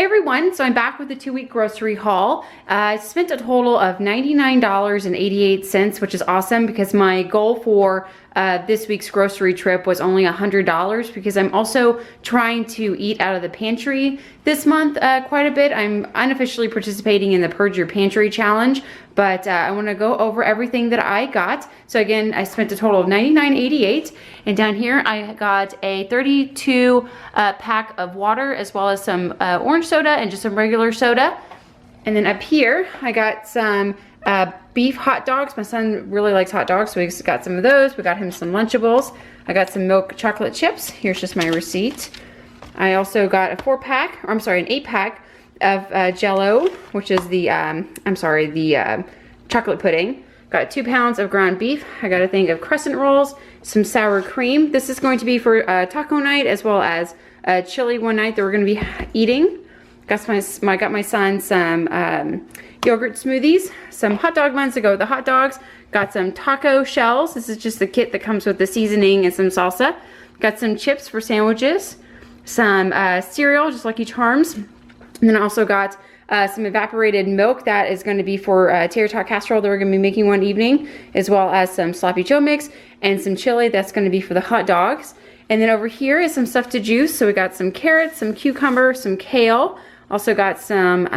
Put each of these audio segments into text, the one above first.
Hey everyone, so I'm back with the 2-week grocery haul. I spent a total of $99.88, which is awesome because my goal for this week's grocery trip was only $100 because I'm also trying to eat out of the pantry this month quite a bit. I'm unofficially participating in the Purge Your Pantry challenge, but I want to go over everything that I got. So again, I spent a total of $99.88, and down here I got a 32 pack of water as well as some orange soda and just some regular soda. And then up here I got some beef hot dogs. My son really likes hot dogs, so we got some of those. We got him some Lunchables. I got some milk chocolate chips. Here's just my receipt. I also got a 4-pack, or I'm sorry, an 8-pack of Jell-O, which is the chocolate pudding. Got 2 pounds of ground beef. I got a thing of crescent rolls, some sour cream. This is going to be for taco night as well as chili one night that we're going to be eating. Got my son some yogurt smoothies, some hot dog buns to go with the hot dogs. Got some taco shells. This is just the kit that comes with the seasoning and some salsa. Got some chips for sandwiches, some cereal, just Lucky Charms. And then I also got some evaporated milk that is going to be for tater tot casserole that we're going to be making one evening, as well as some sloppy joe mix and some chili that's going to be for the hot dogs. And then over here is some stuff to juice. So we got some carrots, some cucumber, some kale. Also got some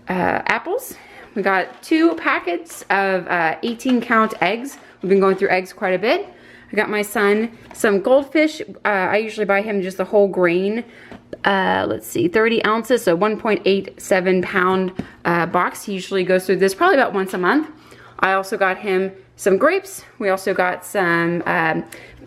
apples. We got 2 packets of 18-count eggs. We've been going through eggs quite a bit. I got my son some goldfish. I usually buy him just the whole grain. Let's see, 30 ounces, so 1.87 pound box. He usually goes through this probably about once a month. I also got him some grapes. We also got some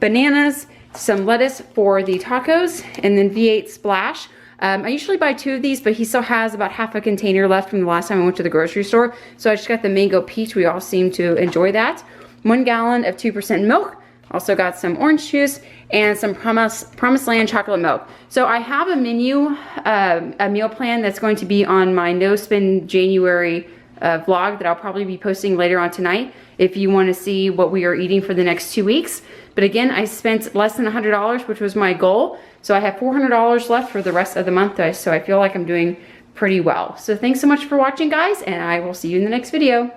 bananas, some lettuce for the tacos, and then V8 Splash. I usually buy 2 of these, but he still has about half a container left from the last time I went to the grocery store. So I just got the mango peach. We all seem to enjoy that. 1 gallon of 2% milk. Also got some orange juice and some Promised Land chocolate milk. So I have a menu, a meal plan that's going to be on my No Spin January vlog that I'll probably be posting later on tonight if you want to see what we are eating for the next 2 weeks. But again, I spent less than $100, which was my goal. So I have $400 left for the rest of the month, so I feel like I'm doing pretty well. So thanks so much for watching, guys, and I will see you in the next video.